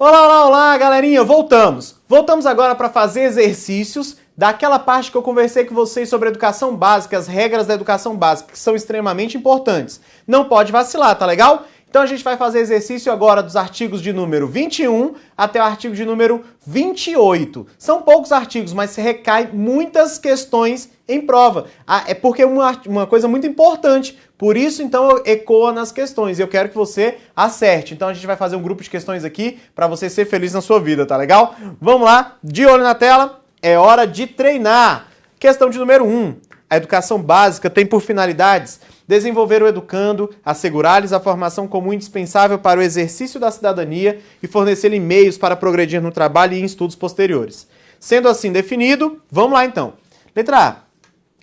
Olá, olá, olá, galerinha, voltamos! Voltamos agora para fazer exercícios daquela parte que eu conversei com vocês sobre educação básica, as regras da educação básica, que são extremamente importantes. Não pode vacilar, tá legal? Então a gente vai fazer exercício agora dos artigos de número 21 até o artigo de número 28. São poucos artigos, mas recai muitas questões em prova. É porque é uma coisa muito importante. Por isso, então, ecoa nas questões. E eu quero que você acerte. Então a gente vai fazer um grupo de questões aqui para você ser feliz na sua vida, tá legal? Vamos lá, de olho na tela, é hora de treinar. Questão de número 1. A educação básica tem por finalidades desenvolver o educando, assegurar-lhes a formação comum indispensável para o exercício da cidadania e fornecer-lhe meios para progredir no trabalho e em estudos posteriores. Sendo assim definido, vamos lá então. Letra A.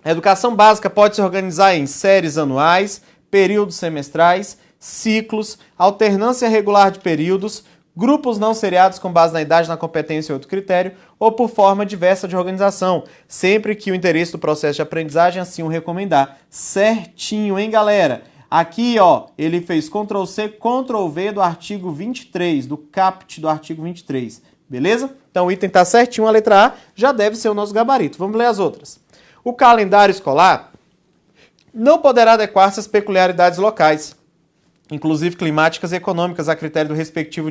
A educação básica pode se organizar em séries anuais, períodos semestrais, ciclos, alternância regular de períodos, grupos não seriados com base na idade, na competência e outro critério, ou por forma diversa de organização, sempre que o interesse do processo de aprendizagem assim o recomendar. Certinho, hein, galera? Aqui, ó, ele fez Ctrl+C, Ctrl+V do artigo 23, do caput do artigo 23, beleza? Então o item tá certinho, a letra A já deve ser o nosso gabarito. Vamos ler as outras. O calendário escolar não poderá adequar-se às peculiaridades locais, inclusive climáticas e econômicas, a critério do respectivo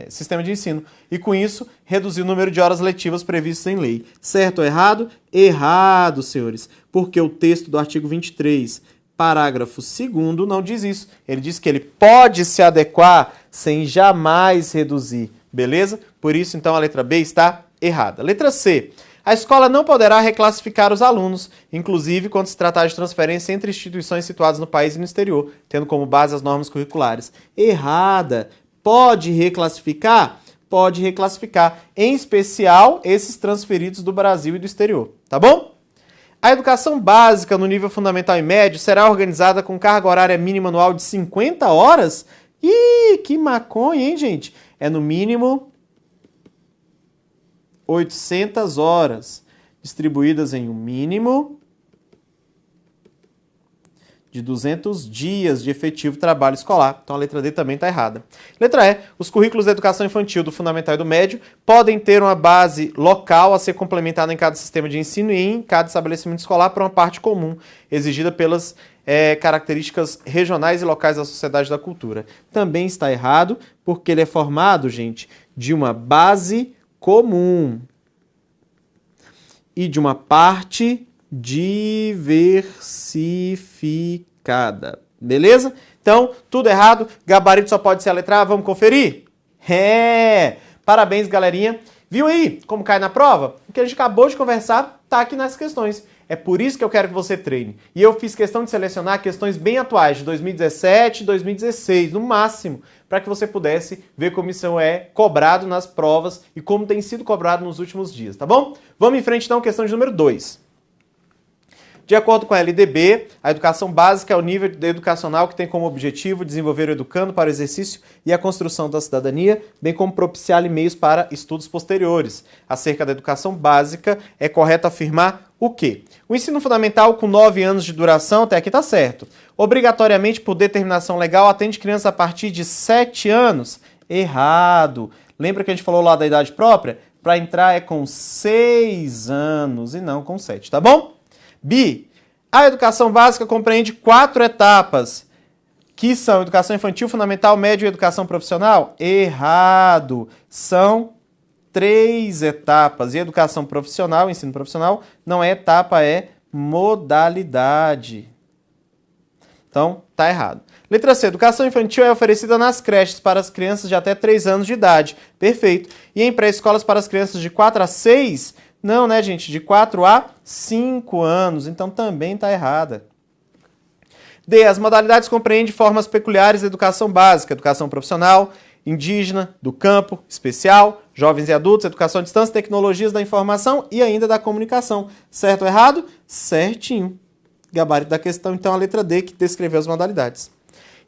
sistema de ensino, e com isso reduzir o número de horas letivas previstas em lei. Certo ou errado? Errado, senhores, porque o texto do artigo 23, parágrafo 2º, não diz isso. Ele diz que ele pode se adequar sem jamais reduzir, beleza? Por isso, então, a letra B está errada. Letra C. A escola não poderá reclassificar os alunos, inclusive quando se tratar de transferência entre instituições situadas no país e no exterior, tendo como base as normas curriculares. Errada. Pode reclassificar? Pode reclassificar, em especial esses transferidos do Brasil e do exterior, tá bom? A educação básica no nível fundamental e médio será organizada com carga horária mínima anual de 50 horas? Ih, que maconha, hein, gente? É no mínimo 800 horas, distribuídas em um mínimo de 200 dias de efetivo trabalho escolar. Então a letra D também está errada. Letra E. Os currículos da educação infantil do fundamental e do médio podem ter uma base local a ser complementada em cada sistema de ensino e em cada estabelecimento escolar por uma parte comum, exigida pelas características regionais e locais da sociedade e da cultura. Também está errado, porque ele é formado, gente, de uma base comum e de uma parte diversificada. Beleza? Então, tudo errado. Gabarito só pode ser a letra A. Vamos conferir? Parabéns, galerinha. Viu aí como cai na prova? O que a gente acabou de conversar está aqui nas questões. É por isso que eu quero que você treine. E eu fiz questão de selecionar questões bem atuais, de 2017 e 2016, no máximo, para que você pudesse ver como isso é cobrado nas provas e como tem sido cobrado nos últimos dias, tá bom? Vamos em frente, então, questão de número 2. De acordo com a LDB, a educação básica é o nível educacional que tem como objetivo desenvolver o educando para o exercício e a construção da cidadania, bem como propiciar meios para estudos posteriores. Acerca da educação básica, é correto afirmar o quê? O ensino fundamental com 9 anos de duração, até aqui está certo. Obrigatoriamente, por determinação legal, atende crianças a partir de 7 anos? Errado. Lembra que a gente falou lá da idade própria? Para entrar é com 6 anos e não com 7, tá bom? B. A educação básica compreende 4 etapas, que são educação infantil, fundamental, médio e educação profissional? Errado. São 3 etapas. E educação profissional, ensino profissional, não é etapa, é modalidade. Então, tá errado. Letra C. Educação infantil é oferecida nas creches para as crianças de até 3 anos de idade. Perfeito. E em pré-escolas para as crianças de 4 a 6? Não, né, gente? De 4 a 5 anos. Então também está errada. D. As modalidades compreendem formas peculiares da educação básica, educação profissional, indígena, do campo, especial, jovens e adultos, educação à distância, tecnologias da informação e ainda da comunicação. Certo ou errado? Certinho. Gabarito da questão, então, a letra D, que descreveu as modalidades.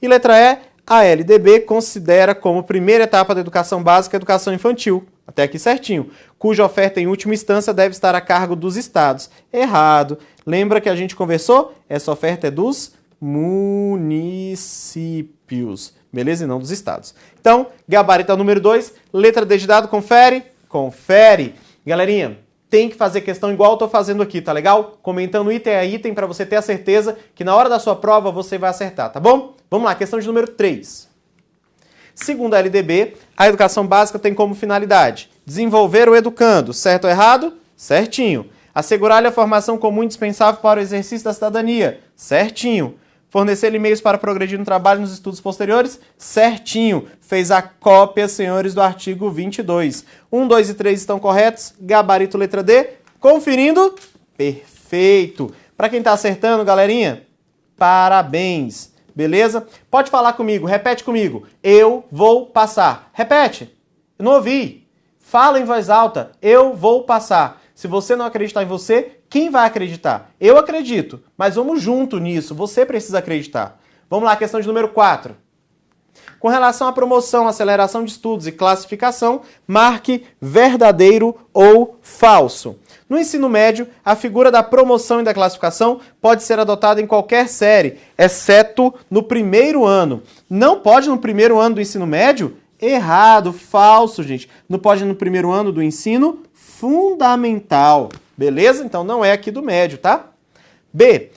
E letra E. A LDB considera como primeira etapa da educação básica a educação infantil, até aqui certinho, cuja oferta em última instância deve estar a cargo dos estados. Errado. Lembra que a gente conversou? Essa oferta é dos municípios. municípios, beleza? E não dos estados. Então, gabarito é o número 2, letra D de dado, confere? Confere. Galerinha, tem que fazer questão igual eu tô fazendo aqui, tá legal? Comentando item a item para você ter a certeza que na hora da sua prova você vai acertar, tá bom? Vamos lá, questão de número 3. Segundo a LDB, a educação básica tem como finalidade desenvolver o educando, certo ou errado? Certinho. Assegurar-lhe a formação comum indispensável para o exercício da cidadania, certinho. Fornecer-lhe meios para progredir no trabalho e nos estudos posteriores, certinho. Fez a cópia, senhores, do artigo 22. 1, 2 e 3 estão corretos, gabarito letra D. Conferindo, perfeito. Para quem está acertando, galerinha, parabéns. Beleza? Pode falar comigo, repete comigo. Eu vou passar. Repete. Eu não ouvi. Fala em voz alta. Eu vou passar. Se você não acreditar em você, quem vai acreditar? Eu acredito, mas vamos junto nisso. Você precisa acreditar. Vamos lá, questão de número 4. Com relação à promoção, aceleração de estudos e classificação, marque verdadeiro ou falso. No ensino médio, a figura da promoção e da classificação pode ser adotada em qualquer série, exceto no primeiro ano. Não pode no primeiro ano do ensino médio? Errado, falso, gente. Não pode no primeiro ano do ensino fundamental. Beleza? Então não é aqui do médio, tá? B.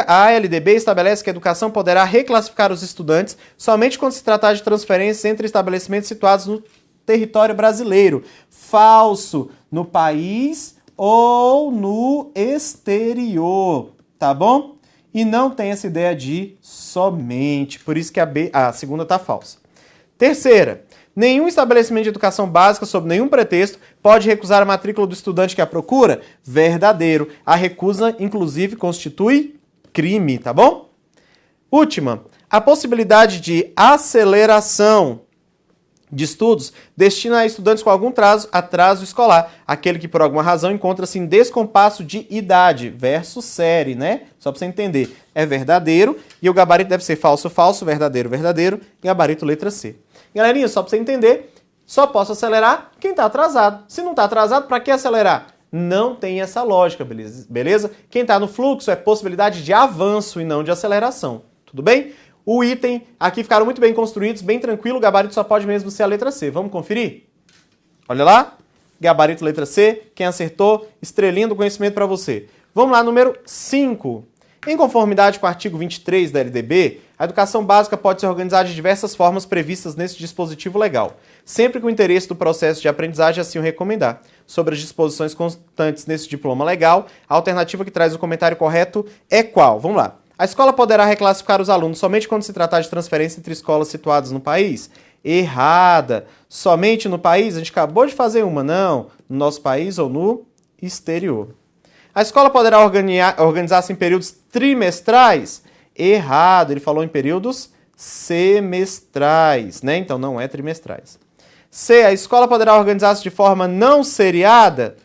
A LDB estabelece que a educação poderá reclassificar os estudantes somente quando se tratar de transferências entre estabelecimentos situados no território brasileiro. Falso. No país ou no exterior, tá bom? E não tem essa ideia de somente. Por isso que a segunda tá falsa. Terceira. Nenhum estabelecimento de educação básica, sob nenhum pretexto, pode recusar a matrícula do estudante que a procura? Verdadeiro. A recusa, inclusive, constitui crime, tá bom? Última. A possibilidade de aceleração de estudos destina a estudantes com algum atraso escolar, aquele que por alguma razão encontra-se em descompasso de idade, versus série, né? Só para você entender. É verdadeiro e o gabarito deve ser falso, falso, verdadeiro, verdadeiro, gabarito letra C. Galerinha, só para você entender, só posso acelerar quem está atrasado. Se não está atrasado, para que acelerar? Não tem essa lógica, beleza? Quem está no fluxo é possibilidade de avanço e não de aceleração, tudo bem? O item aqui ficaram muito bem construídos, bem tranquilo, o gabarito só pode mesmo ser a letra C. Vamos conferir? Olha lá, gabarito letra C, quem acertou, estrelinha do conhecimento para você. Vamos lá, número 5. Em conformidade com o artigo 23 da LDB, a educação básica pode ser organizada de diversas formas previstas nesse dispositivo legal, sempre que o interesse do processo de aprendizagem assim o recomendar. Sobre as disposições constantes nesse diploma legal, a alternativa que traz o comentário correto é qual? Vamos lá. A escola poderá reclassificar os alunos somente quando se tratar de transferência entre escolas situadas no país? Errada. Somente no país? A gente acabou de fazer uma. Não. No nosso país ou no exterior. A escola poderá organizar-se em períodos trimestrais? Errado. Ele falou em períodos semestrais, né? Então não é trimestrais. C. A escola poderá organizar-se de forma não seriada?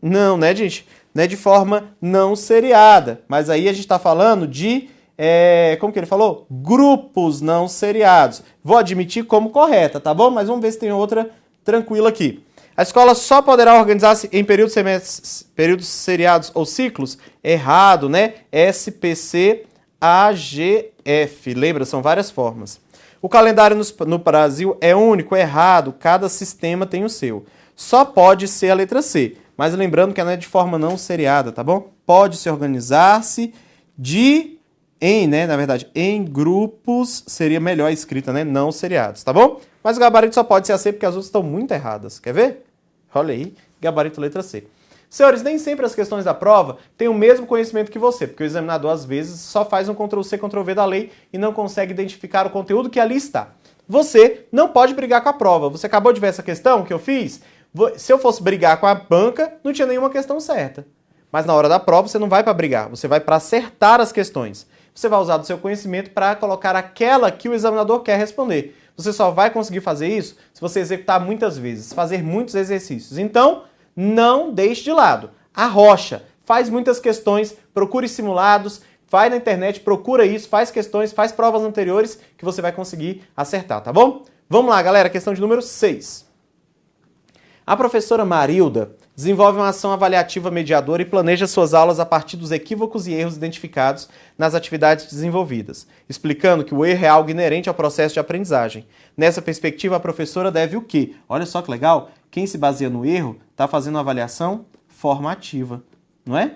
Não, né, gente? Não é de forma não seriada. Mas aí a gente está falando de, como que ele falou? Grupos não seriados. Vou admitir como correta, tá bom? Mas vamos ver se tem outra tranquila aqui. A escola só poderá organizar-se em períodos seriados ou ciclos? Errado, né? SPC, AGF. Lembra? São várias formas. O calendário no Brasil é único? Errado. Cada sistema tem o seu. Só pode ser a letra C. Mas lembrando que ela é de forma não seriada, tá bom? Pode se organizar-se em grupos, seria melhor escrita, né? Não seriados, tá bom? Mas o gabarito só pode ser a C porque as outras estão muito erradas. Quer ver? Olha aí, gabarito letra C. Senhores, nem sempre as questões da prova têm o mesmo conhecimento que você, porque o examinador, às vezes, só faz um Ctrl+C, Ctrl+V da lei e não consegue identificar o conteúdo que ali está. Você não pode brigar com a prova. Você acabou de ver essa questão que eu fiz? Se eu fosse brigar com a banca, não tinha nenhuma questão certa. Mas na hora da prova, você não vai para brigar, você vai para acertar as questões. Você vai usar do seu conhecimento para colocar aquela que o examinador quer responder. Você só vai conseguir fazer isso se você executar muitas vezes, fazer muitos exercícios. Então, não deixe de lado. Arrocha, faz muitas questões, procure simulados, vai na internet, procura isso, faz questões, faz provas anteriores que você vai conseguir acertar, tá bom? Vamos lá, galera, questão de número 6. A professora Marilda Desenvolve uma ação avaliativa mediadora e planeja suas aulas a partir dos equívocos e erros identificados nas atividades desenvolvidas, explicando que o erro é algo inerente ao processo de aprendizagem. Nessa perspectiva, a professora deve o quê? Olha só que legal, quem se baseia no erro está fazendo uma avaliação formativa, não é?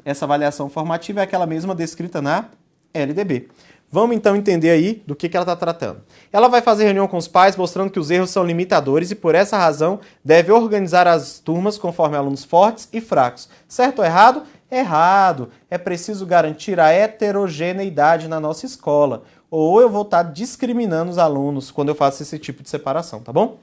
Essa avaliação formativa é aquela mesma descrita na LDB. Vamos então entender aí do que ela está tratando. Ela vai fazer reunião com os pais mostrando que os erros são limitadores e por essa razão deve organizar as turmas conforme alunos fortes e fracos. Certo ou errado? Errado. É preciso garantir a heterogeneidade na nossa escola. Ou eu vou estar discriminando os alunos quando eu faço esse tipo de separação, tá bom?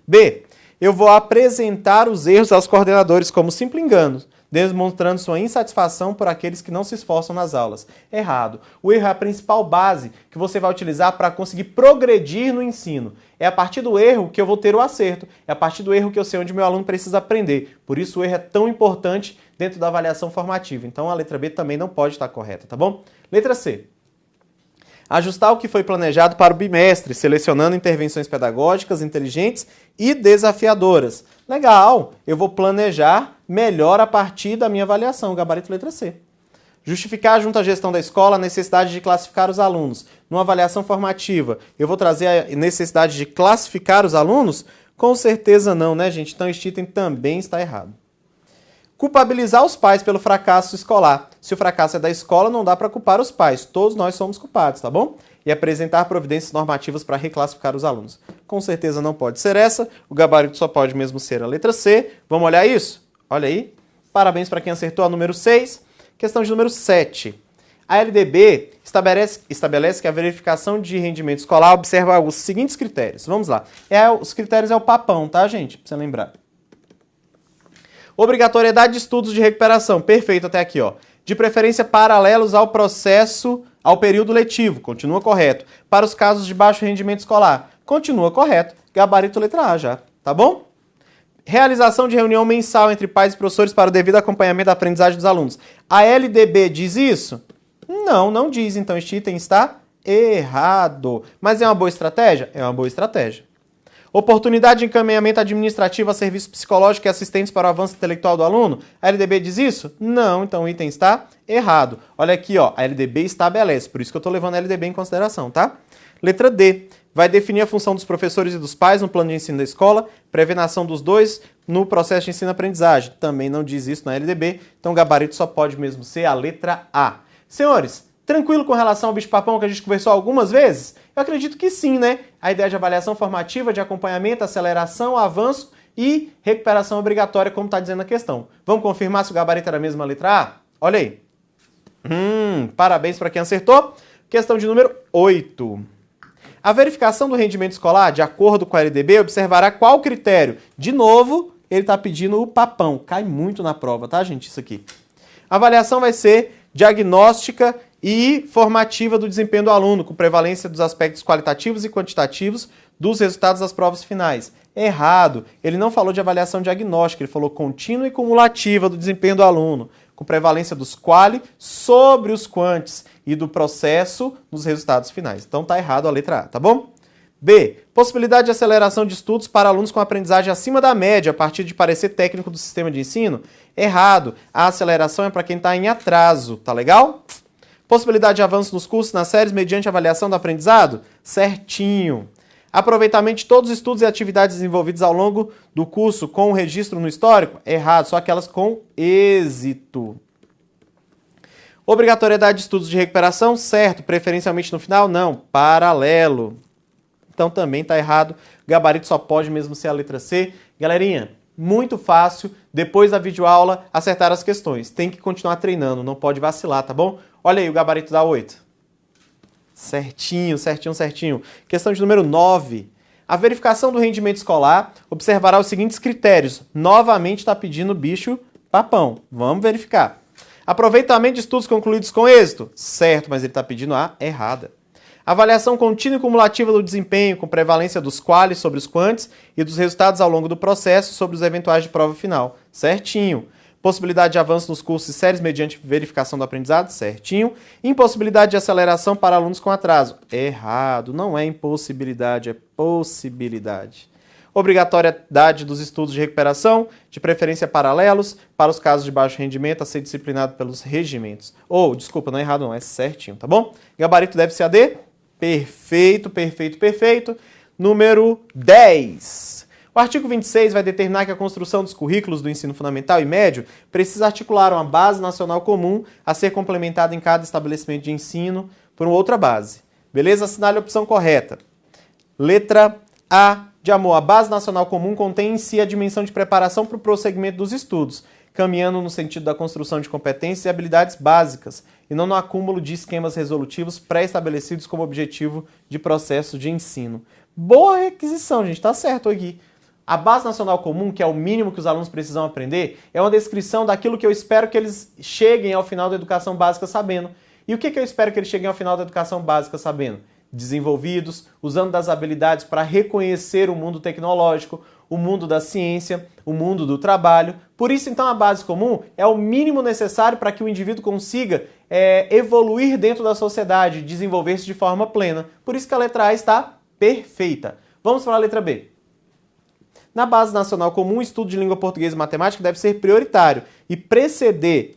B. Eu vou apresentar os erros aos coordenadores como simples engano, demonstrando sua insatisfação por aqueles que não se esforçam nas aulas. Errado. O erro é a principal base que você vai utilizar para conseguir progredir no ensino. É a partir do erro que eu vou ter o acerto. É a partir do erro que eu sei onde meu aluno precisa aprender. Por isso o erro é tão importante dentro da avaliação formativa. Então a letra B também não pode estar correta, tá bom? Letra C. Ajustar o que foi planejado para o bimestre, selecionando intervenções pedagógicas inteligentes e desafiadoras. Legal, eu vou planejar melhor a partir da minha avaliação, gabarito letra C. Justificar junto à gestão da escola a necessidade de classificar os alunos. Numa avaliação formativa, eu vou trazer a necessidade de classificar os alunos? Com certeza não, né, gente? Então este item também está errado. Culpabilizar os pais pelo fracasso escolar. Se o fracasso é da escola, não dá para culpar os pais. Todos nós somos culpados, tá bom? E apresentar providências normativas para reclassificar os alunos. Com certeza não pode ser essa. O gabarito só pode mesmo ser a letra C. Vamos olhar isso? Olha aí. Parabéns para quem acertou a número 6. Questão de número 7. A LDB estabelece que a verificação de rendimento escolar observa os seguintes critérios. Vamos lá. Os critérios é o papão, tá, gente? Pra você lembrar. Obrigatoriedade de estudos de recuperação. Perfeito até aqui, ó. De preferência paralelos ao processo, ao período letivo. Continua correto. Para os casos de baixo rendimento escolar. Continua correto. Gabarito letra A já. Tá bom? Realização de reunião mensal entre pais e professores para o devido acompanhamento da aprendizagem dos alunos. A LDB diz isso? Não, não diz. Então este item está errado. Mas é uma boa estratégia? É uma boa estratégia. Oportunidade de encaminhamento administrativo a serviço psicológico e assistentes para o avanço intelectual do aluno? A LDB diz isso? Não, então o item está errado. Olha aqui, ó, a LDB estabelece, por isso que eu estou levando a LDB em consideração, tá? Letra D. Vai definir a função dos professores e dos pais no plano de ensino da escola, prevenção dos dois no processo de ensino-aprendizagem. Também não diz isso na LDB, então o gabarito só pode mesmo ser a letra A. Senhores, tranquilo com relação ao bicho-papão que a gente conversou algumas vezes? Eu acredito que sim, né? A ideia de avaliação formativa, de acompanhamento, aceleração, avanço e recuperação obrigatória, como está dizendo a questão. Vamos confirmar se o gabarito era a mesma letra A? Olha aí. Parabéns para quem acertou. Questão de número 8. A verificação do rendimento escolar, de acordo com a LDB, observará qual critério? De novo, ele está pedindo o papão. Cai muito na prova, tá, gente? Isso aqui. A avaliação vai ser diagnóstica e formativa do desempenho do aluno, com prevalência dos aspectos qualitativos e quantitativos dos resultados das provas finais. Errado. Ele não falou de avaliação diagnóstica, ele falou contínua e cumulativa do desempenho do aluno, com prevalência dos quali sobre os quantis e do processo nos resultados finais. Então tá errado a letra A, tá bom? B. Possibilidade de aceleração de estudos para alunos com aprendizagem acima da média a partir de parecer técnico do sistema de ensino? Errado. A aceleração é para quem está em atraso, tá legal? Possibilidade de avanço nos cursos, nas séries, mediante avaliação do aprendizado? Certinho. Aproveitamento de todos os estudos e atividades desenvolvidos ao longo do curso com o registro no histórico? Errado, só aquelas com êxito. Obrigatoriedade de estudos de recuperação? Certo. Preferencialmente no final? Não. Paralelo. Então também está errado. O gabarito só pode mesmo ser a letra C. Galerinha, muito fácil. Depois da videoaula, acertar as questões. Tem que continuar treinando, não pode vacilar, tá bom? Olha aí o gabarito da 8. Certinho, certinho, certinho. Questão de número 9. A verificação do rendimento escolar observará os seguintes critérios. Novamente está pedindo bicho papão. Vamos verificar. Aproveitamento de estudos concluídos com êxito? Certo, mas ele está pedindo a errada. Avaliação contínua e cumulativa do desempenho, com prevalência dos qualis sobre os quantis e dos resultados ao longo do processo sobre os eventuais de prova final. Certinho. Possibilidade de avanço nos cursos e séries mediante verificação do aprendizado? Certinho. Impossibilidade de aceleração para alunos com atraso? Errado. Não é impossibilidade, é possibilidade. Obrigatoriedade dos estudos de recuperação, de preferência paralelos, para os casos de baixo rendimento, a ser disciplinado pelos regimentos. Desculpa, não é errado não, é certinho, tá bom? Gabarito deve ser AD? Perfeito, perfeito, perfeito. Número 10. O artigo 26 vai determinar que a construção dos currículos do ensino fundamental e médio precisa articular uma base nacional comum a ser complementada em cada estabelecimento de ensino por uma outra base. Beleza? Assinale a opção correta. Letra A de amor. A base nacional comum contém em si a dimensão de preparação para o prosseguimento dos estudos, caminhando no sentido da construção de competências e habilidades básicas, e não no acúmulo de esquemas resolutivos pré-estabelecidos como objetivo de processo de ensino. Boa requisição, gente, tá certo aqui. A base nacional comum, que é o mínimo que os alunos precisam aprender, é uma descrição daquilo que eu espero que eles cheguem ao final da educação básica sabendo. E o que eu espero que eles cheguem ao final da educação básica sabendo? Desenvolvidos, usando das habilidades para reconhecer o mundo tecnológico, o mundo da ciência, o mundo do trabalho. Por isso, então, a base comum é o mínimo necessário para que o indivíduo consiga evoluir dentro da sociedade, desenvolver-se de forma plena. Por isso que a letra A está perfeita. Vamos para a letra B. Na base nacional comum, o estudo de língua portuguesa e matemática deve ser prioritário e preceder,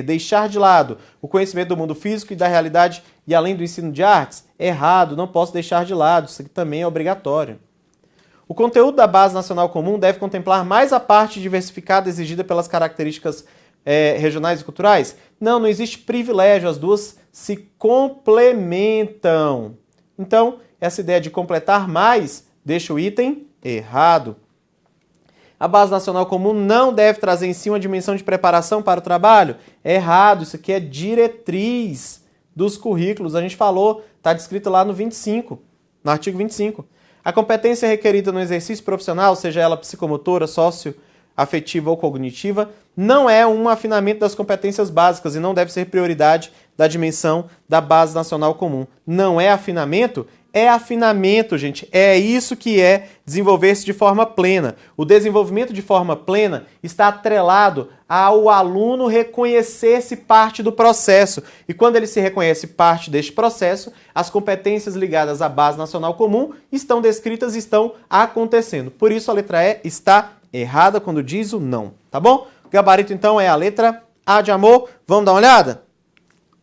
deixar de lado o conhecimento do mundo físico e da realidade e além do ensino de artes? Errado, não posso deixar de lado, isso aqui também é obrigatório. O conteúdo da base nacional comum deve contemplar mais a parte diversificada exigida pelas características regionais e culturais? Não existe privilégio, as duas se complementam. Então, essa ideia de completar mais deixa o item errado. A base nacional comum não deve trazer em si uma dimensão de preparação para o trabalho? Errado, isso aqui é diretriz dos currículos. A gente falou, está descrito lá no 25, no artigo 25. A competência requerida no exercício profissional, seja ela psicomotora, socioafetiva ou cognitiva, não é um afinamento das competências básicas e não deve ser prioridade da dimensão da base nacional comum. Não é afinamento? É afinamento, gente. É isso que é desenvolver-se de forma plena. O desenvolvimento de forma plena está atrelado ao aluno reconhecer-se parte do processo. E quando ele se reconhece parte deste processo, as competências ligadas à base nacional comum estão descritas e estão acontecendo. Por isso a letra E está errada quando diz o não, tá bom? O gabarito então é a letra A de amor. Vamos dar uma olhada?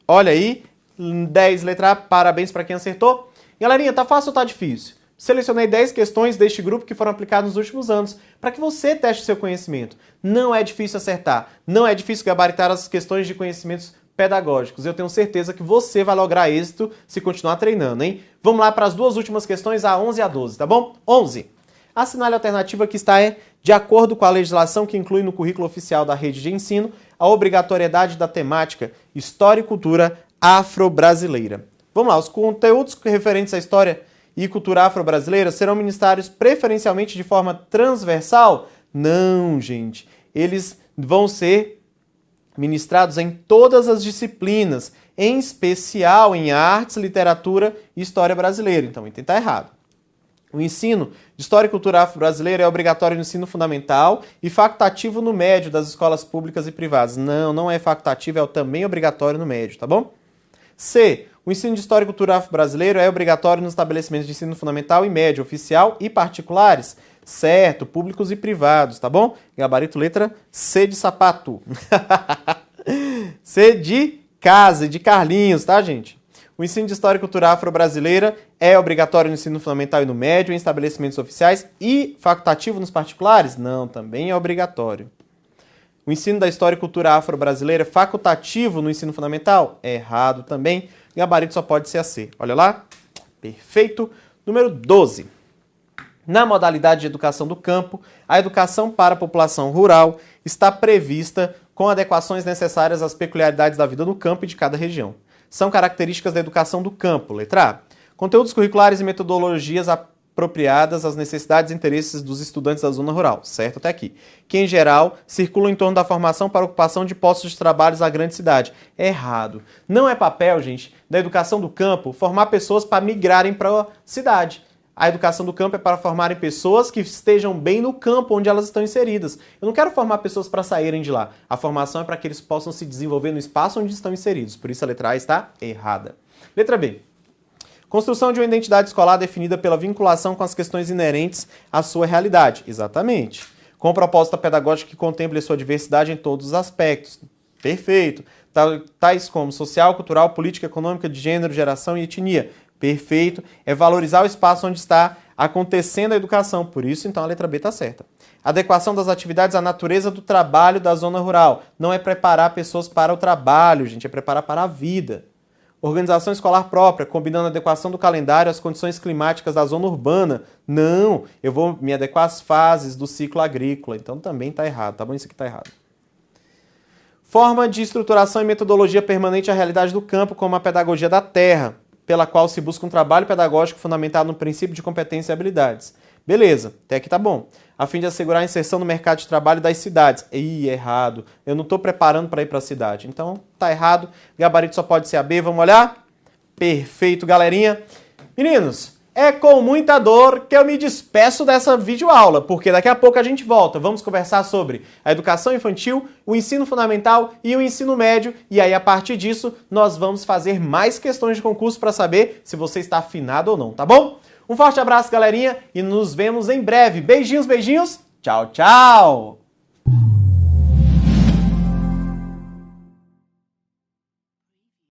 Olha aí, 10 letra A, parabéns para quem acertou. Galerinha, tá fácil ou tá difícil? Selecionei 10 questões deste grupo que foram aplicadas nos últimos anos para que você teste o seu conhecimento. Não é difícil acertar, não é difícil gabaritar as questões de conhecimentos pedagógicos. Eu tenho certeza que você vai lograr êxito se continuar treinando, hein? Vamos lá para as duas últimas questões, a 11 e a 12, tá bom? 11. Assinale a alternativa que está de acordo com a legislação que inclui no currículo oficial da rede de ensino a obrigatoriedade da temática História e Cultura Afro-Brasileira. Vamos lá, os conteúdos referentes à história e cultura afro-brasileira serão ministrados preferencialmente de forma transversal? Não, gente. Eles vão ser ministrados em todas as disciplinas, em especial em artes, literatura e história brasileira. Então, item está errado. O ensino de História e Cultura Afro-Brasileira é obrigatório no ensino fundamental e facultativo no médio das escolas públicas e privadas. Não é facultativo, é também obrigatório no médio, tá bom? C. O ensino de História e Cultura Afro-Brasileira é obrigatório nos estabelecimentos de ensino fundamental e médio, oficial e particulares? Certo, públicos e privados, tá bom? Gabarito letra C de sapato. C de casa, de Carlinhos, tá, gente? O ensino de História e Cultura Afro-Brasileira é obrigatório no ensino fundamental e no médio, em estabelecimentos oficiais e facultativo nos particulares? Não, também é obrigatório. O ensino da História e Cultura Afro-Brasileira é facultativo no ensino fundamental? Errado também. Gabarito só pode ser a C. Olha lá. Perfeito. Número 12. Na modalidade de educação do campo, a educação para a população rural está prevista com adequações necessárias às peculiaridades da vida no campo e de cada região. São características da educação do campo. Letra A. Conteúdos curriculares e metodologias apropriadas às necessidades e interesses dos estudantes da zona rural. Certo até aqui. Que, em geral, circulam em torno da formação para ocupação de postos de trabalhos na grande cidade. Errado. Não é papel, gente, da educação do campo formar pessoas para migrarem para a cidade. A educação do campo é para formarem pessoas que estejam bem no campo onde elas estão inseridas. Eu não quero formar pessoas para saírem de lá. A formação é para que eles possam se desenvolver no espaço onde estão inseridos. Por isso a letra A está errada. Letra B. Construção de uma identidade escolar definida pela vinculação com as questões inerentes à sua realidade. Exatamente. Com proposta pedagógica que contemple sua diversidade em todos os aspectos. Perfeito. Tais como social, cultural, política, econômica, de gênero, geração e etnia. Perfeito. É valorizar o espaço onde está acontecendo a educação. Por isso, então, a letra B está certa. Adequação das atividades à natureza do trabalho da zona rural. Não é preparar pessoas para o trabalho, gente, é preparar para a vida. Organização escolar própria, combinando a adequação do calendário às condições climáticas da zona urbana. Não, eu vou me adequar às fases do ciclo agrícola. Então também está errado, tá bom? Isso aqui está errado. Forma de estruturação e metodologia permanente à realidade do campo, como a pedagogia da terra, pela qual se busca um trabalho pedagógico fundamentado no princípio de competência e habilidades. Beleza, até aqui tá bom. A fim de assegurar a inserção no mercado de trabalho das cidades. Ih, errado. Eu não estou preparando para ir para a cidade. Então, tá errado. Gabarito só pode ser a B. Vamos olhar? Perfeito, galerinha. Meninos, é com muita dor que eu me despeço dessa videoaula, porque daqui a pouco a gente volta. Vamos conversar sobre a educação infantil, o ensino fundamental e o ensino médio. E aí, a partir disso, nós vamos fazer mais questões de concurso para saber se você está afinado ou não, tá bom? Um forte abraço, galerinha, e nos vemos em breve. Beijinhos, beijinhos. Tchau, tchau!